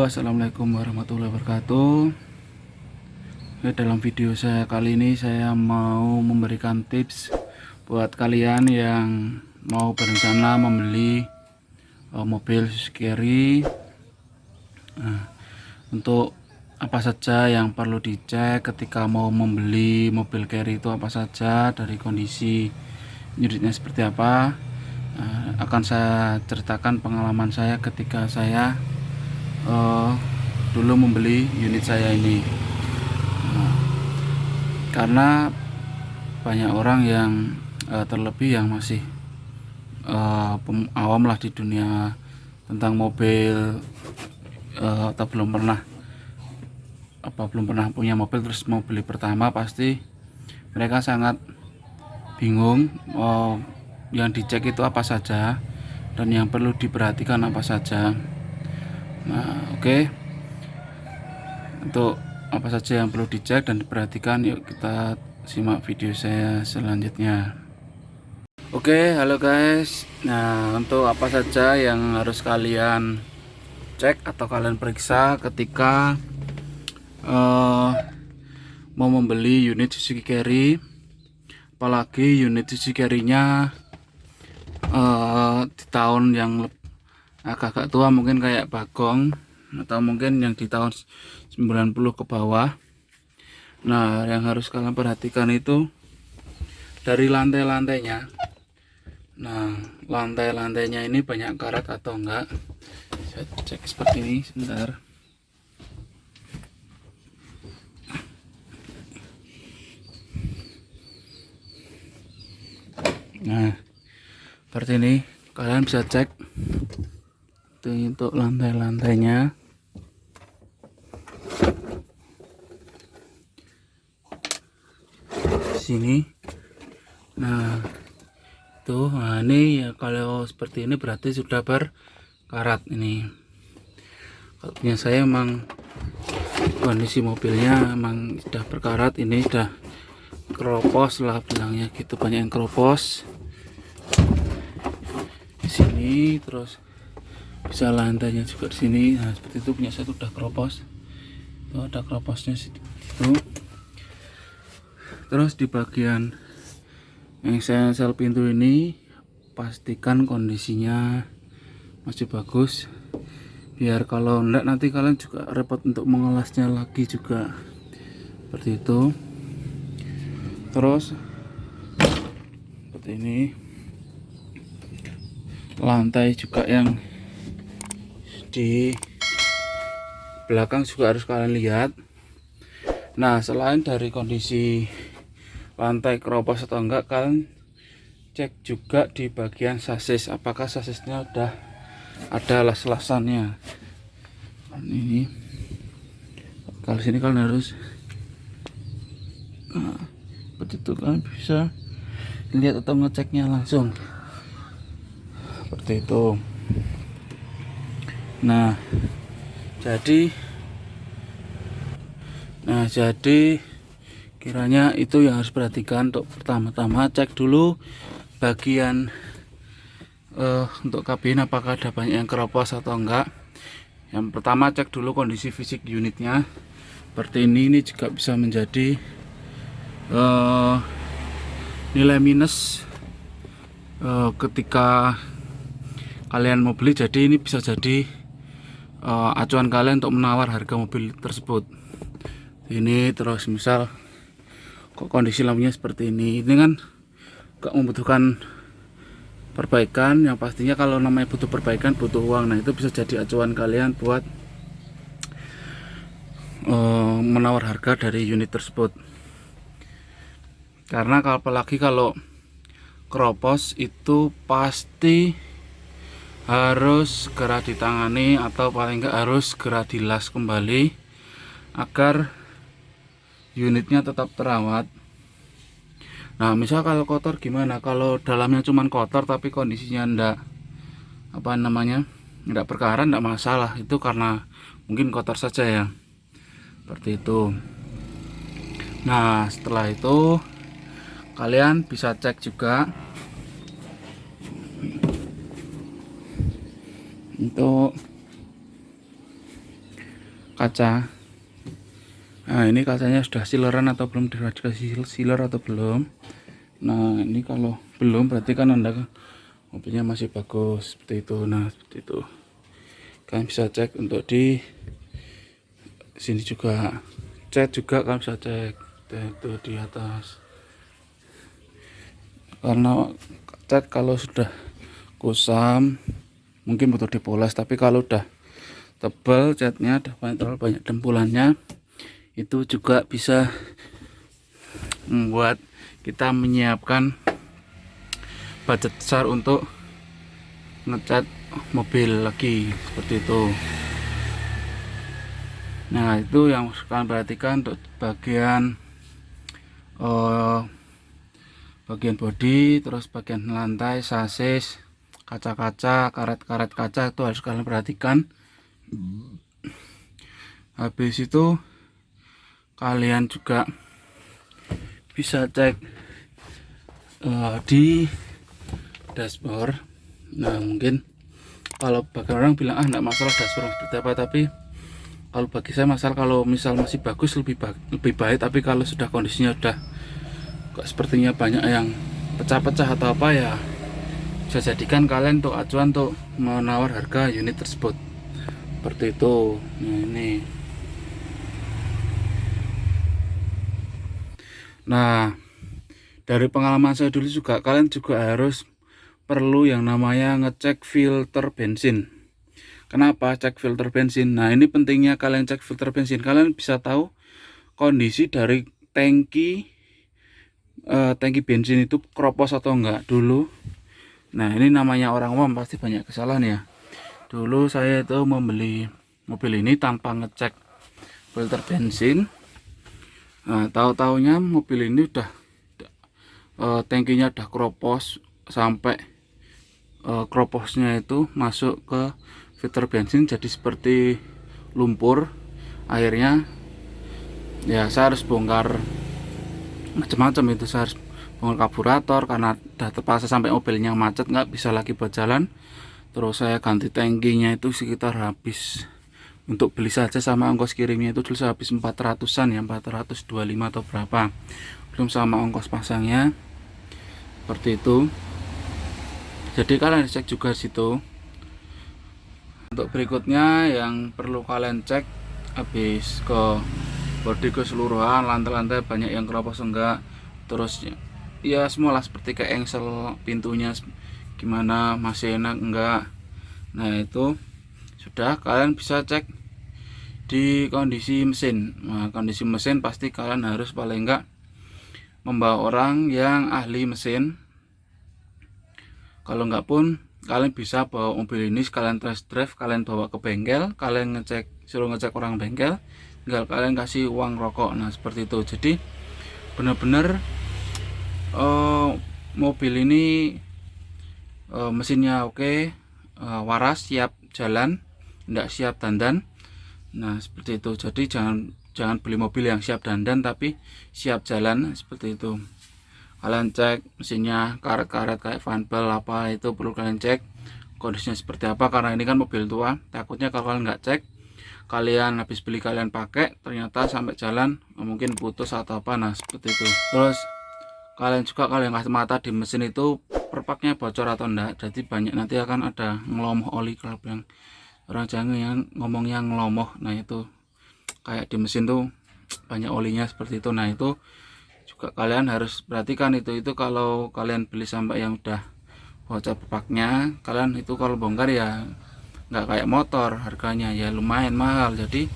Assalamualaikum warahmatullahi wabarakatuh. Dalam video saya kali ini saya mau memberikan tips buat kalian yang mau berencana membeli mobil Suzuki Carry. Untuk apa saja yang perlu dicek ketika mau membeli mobil Carry itu apa saja, dari kondisi unitnya seperti apa, akan saya ceritakan pengalaman saya ketika saya dulu membeli unit saya ini. Karena banyak orang yang terlebih yang masih awam lah di dunia tentang mobil, atau belum pernah punya mobil, terus mau beli pertama, pasti mereka sangat bingung yang dicek itu apa saja dan yang perlu diperhatikan apa saja. Nah, oke. Untuk apa saja yang perlu dicek dan diperhatikan, yuk kita simak video saya selanjutnya. Oke, halo guys. Nah, untuk apa saja yang harus kalian cek atau kalian periksa ketika mau membeli unit Suzuki Carry, apalagi unit Suzuki Carry-nya di tahun yang agak-agak tua, mungkin kayak Bagong, atau mungkin yang di tahun 90 ke bawah. Nah, yang harus kalian perhatikan itu dari lantai-lantainya. Nah, lantai-lantainya ini banyak karat atau enggak. Saya cek seperti ini sebentar. Nah, seperti ini kalian bisa cek itu untuk lantai-lantainya. Sini. Nah, tuh, ini ya, kalau seperti ini berarti sudah berkarat ini. Kalau punya saya emang kondisi mobilnya emang sudah berkarat, ini sudah keropos lah bilangnya gitu, banyak yang keropos di sini, terus bisa lantainya juga di sini. Nah, seperti itu, punya saya sudah keropos. Tuh, ada keroposnya situ. Terus di bagian yang sel pintu ini pastikan kondisinya masih bagus, biar kalau enggak nanti kalian juga repot untuk mengelasnya lagi juga, seperti itu. Terus seperti ini, lantai juga yang di belakang juga harus kalian lihat. Nah, selain dari kondisi lantai keropos atau enggak, kalian cek juga di bagian sasis, apakah sasisnya udah ada las-lasannya. Ini kalau sini kalian harus seperti itu, kalian bisa lihat atau ngeceknya langsung seperti itu. Nah, jadi kiranya itu yang harus perhatikan. Untuk pertama-tama cek dulu bagian untuk kabin, apakah ada banyak yang keropos atau enggak. Yang pertama, cek dulu kondisi fisik unitnya. Seperti ini juga bisa menjadi nilai minus ketika kalian mau beli. Jadi ini bisa jadi acuan kalian untuk menawar harga mobil tersebut. Ini terus misal kok kondisi lampunya seperti ini kan gak membutuhkan perbaikan, yang pastinya kalau namanya butuh perbaikan butuh uang. Nah, itu bisa jadi acuan kalian buat menawar harga dari unit tersebut. Karena apalagi kalau keropos itu pasti harus segera ditangani, atau paling enggak harus segera dilas kembali agar unitnya tetap terawat. Nah, misal kalau kotor gimana? Kalau dalamnya cuman kotor tapi kondisinya ndak ndak berkarat, ndak masalah. Itu karena mungkin kotor saja ya, seperti itu. Nah, setelah itu kalian bisa cek juga untuk kaca. Nah ini kacanya sudah sileran atau belum, dikasih sealer atau belum. Nah ini kalau belum berarti kan Anda mobilnya masih bagus seperti itu. Nah seperti itu kalian bisa cek. Untuk di sini juga cat juga kalian bisa cek itu di atas, karena cat kalau sudah kusam mungkin butuh dipoles, tapi kalau udah tebal catnya, terlalu banyak dempulannya, itu juga bisa membuat kita menyiapkan budget besar untuk ngecat mobil lagi seperti itu. Nah itu yang kalian perhatikan untuk bagian bagian bodi, terus bagian lantai, sasis, kaca-kaca, karet-karet kaca itu harus kalian perhatikan. Habis itu kalian juga bisa cek di dashboard. Nah mungkin kalau bagi orang bilang enggak masalah dashboard seperti apa, tapi kalau bagi saya masalah kalau misal masih bagus lebih baik, tapi kalau sudah kondisinya udah kok sepertinya banyak yang pecah-pecah atau apa, ya bisa jadikan kalian untuk acuan untuk menawar harga unit tersebut seperti itu. Nah ini, nah dari pengalaman saya dulu juga, kalian juga harus perlu yang namanya ngecek filter bensin. Kenapa cek filter bensin? Nah ini pentingnya kalian cek filter bensin. Kalian bisa tahu kondisi dari tangki bensin itu kropos atau enggak dulu. Nah ini namanya orang awam pasti banyak kesalahan ya. Dulu saya itu membeli mobil ini tanpa ngecek filter bensin. Nah tahu-taunya mobil ini udah tangkinya udah kropos, sampai kroposnya itu masuk ke filter bensin, jadi seperti lumpur. Akhirnya ya saya harus bongkar macam-macam, itu saya harus bongkar karburator karena udah terpaksa sampai mobilnya macet nggak bisa lagi buat jalan. Terus saya ganti tangkinya itu sekitar habis, untuk beli saja sama ongkos kirimnya itu dulu saya habis 400-an ya, 425 atau berapa, belum sama ongkos pasangnya seperti itu. Jadi kalian cek juga situ. Untuk berikutnya yang perlu kalian cek, habis ke bodi keseluruhan, lantai-lantai banyak yang keropos enggak, terus ya semualah seperti ke engsel pintunya gimana, masih enak enggak. Nah itu sudah kalian bisa cek di kondisi mesin. Nah kondisi mesin pasti kalian harus paling enggak membawa orang yang ahli mesin. Kalau enggak pun kalian bisa bawa mobil ini sekalian test drive, kalian bawa ke bengkel, kalian suruh ngecek orang bengkel, tinggal kalian kasih uang rokok. Nah seperti itu. Jadi benar-benar mobil ini mesinnya oke, waras, siap jalan, tidak siap dandan. Nah seperti itu. Jadi jangan beli mobil yang siap dandan tapi siap jalan seperti itu. Kalian cek mesinnya, karet-karet kayak fan belt apa itu perlu kalian cek kondisinya seperti apa, karena ini kan mobil tua. Takutnya kalau kalian nggak cek, kalian habis beli kalian pakai, ternyata sampai jalan mungkin putus atau apa. Nah seperti itu. Terus kalian juga kalian kasih mata di mesin itu perpaknya bocor atau enggak. Jadi banyak nanti akan ada ngelomoh oli, kalau yang orang Jawa yang ngomongnya ngelomoh. Nah itu kayak di mesin tuh banyak olinya seperti itu. Nah itu juga kalian harus perhatikan itu kalau kalian beli sampai yang udah bocor perpaknya, kalian itu kalau bongkar ya nggak kayak motor, harganya ya lumayan mahal. Jadi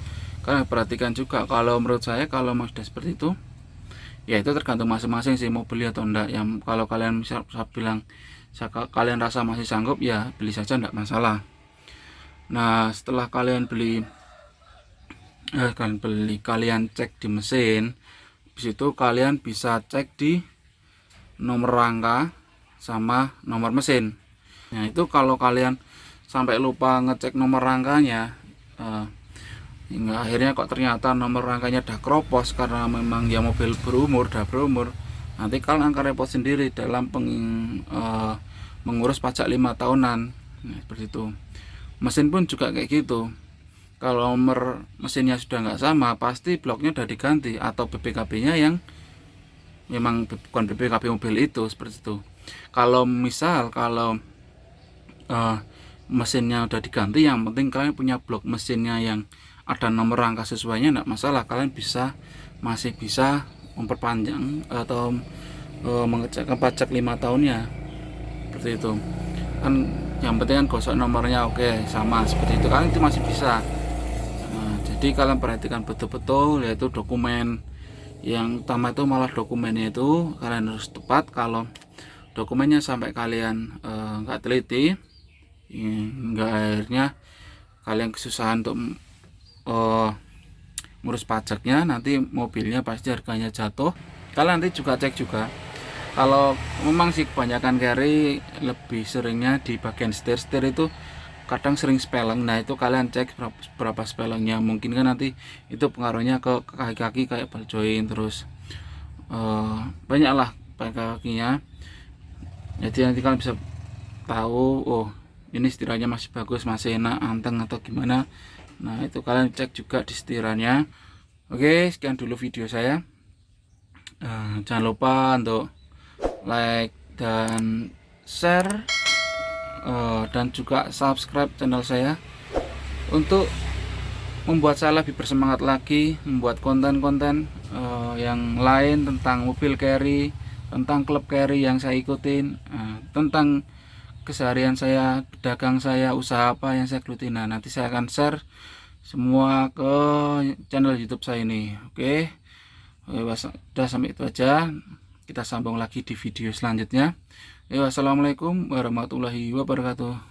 kalian perhatikan juga. Kalau menurut saya kalau sudah seperti itu ya itu tergantung masing-masing sih mau beli atau enggak. Yang kalau kalian bisa bilang kalian rasa masih sanggup ya beli saja, enggak masalah. Nah setelah kalian beli kalian cek di mesin, habis itu kalian bisa cek di nomor rangka sama nomor mesin. Nah itu kalau kalian sampai lupa ngecek nomor rangkanya, hingga akhirnya kok ternyata nomor rangkanya udah kropos karena memang ya mobil udah berumur, nanti kalian akan repot sendiri dalam mengurus pajak 5 tahunan. Nah, seperti itu. Mesin pun juga kayak gitu. Kalau nomor mesinnya sudah nggak sama, pasti bloknya udah diganti atau BPKB-nya yang memang bukan BPKB mobil itu, seperti itu. Kalau misal eh, mesinnya udah diganti, yang penting kalian punya blok mesinnya yang ada nomor rangka sesuainya, enggak masalah, kalian masih bisa memperpanjang atau mengecekkan pajak 5 tahunnya, seperti itu kan. Yang penting kan gosok nomornya oke sama, seperti itu kalian itu masih bisa. Jadi kalian perhatikan betul-betul, yaitu dokumen yang utama itu malah dokumennya itu kalian harus tepat. Kalau dokumennya sampai kalian nggak teliti, nggak, akhirnya kalian kesusahan untuk ngurus pajaknya, nanti mobilnya pasti harganya jatuh. Kalian nanti juga cek juga, kalau memang sih kebanyakan carry lebih seringnya di bagian setir itu kadang sering spelling. Nah itu kalian cek berapa spellingnya, mungkin kan nanti itu pengaruhnya ke kaki-kaki kayak ball joint, terus banyak lah kaki-kakinya. Jadi nanti kalian bisa tahu, oh ini setirannya masih bagus, masih enak anteng atau gimana. Nah itu kalian cek juga di setirannya. Oke, sekian dulu video saya. Jangan lupa untuk like dan share, dan juga subscribe channel saya untuk membuat saya lebih bersemangat lagi membuat konten-konten yang lain tentang mobil carry, tentang klub carry yang saya ikutin, tentang keseharian saya, dagang saya, usaha apa yang saya geluti. Nah nanti saya akan share semua ke channel YouTube saya ini. Oke, udah sampai itu aja, kita sambung lagi di video selanjutnya. Wassalamualaikum warahmatullahi wabarakatuh.